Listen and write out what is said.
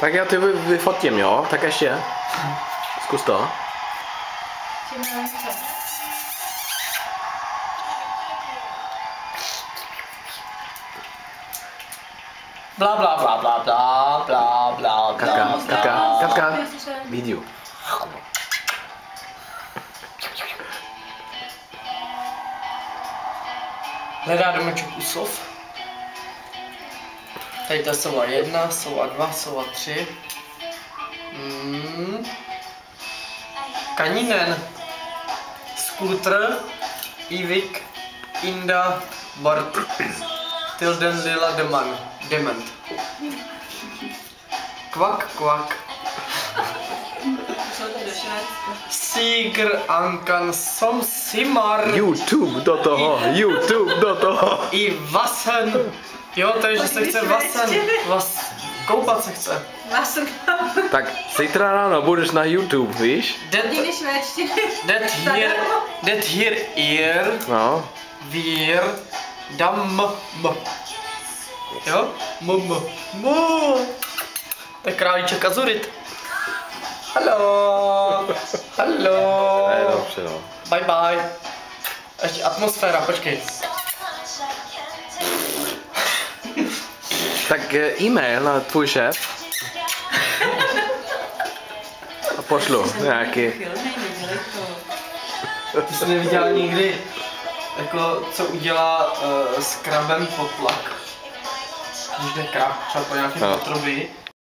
Tak já ty vyfotím, jo? Tak ještě. Zkus to. Bla bla bla bla bla bla bla bla. Katka. Video. Hledá domeček u sov. Tady to sova 1, sova 2, sova 3. Kaninen. Skútr. Ivik. Inda. Bart. Tilden Lila Dement. Kvak kvak. Sigr Ankan som Simar. YouTube do toho. I Vasen. Jo, to je, že se chce Vasen. Koupat se chce. Vasen. Tak zítra ráno budeš na YouTube, víš? Det hier ear. No. Wir. Dam. Jo? To je králíček Azurit. Haló. Ne, dobře, no. Bye bye. Ještě atmosféra, počkej. Tak e-mail na tvůj šéf. A pošlu nějaký. Ty jsi neviděla nikdy, jako co udělá s krabem potlak. Když jde krab třeba po nějakém potrubí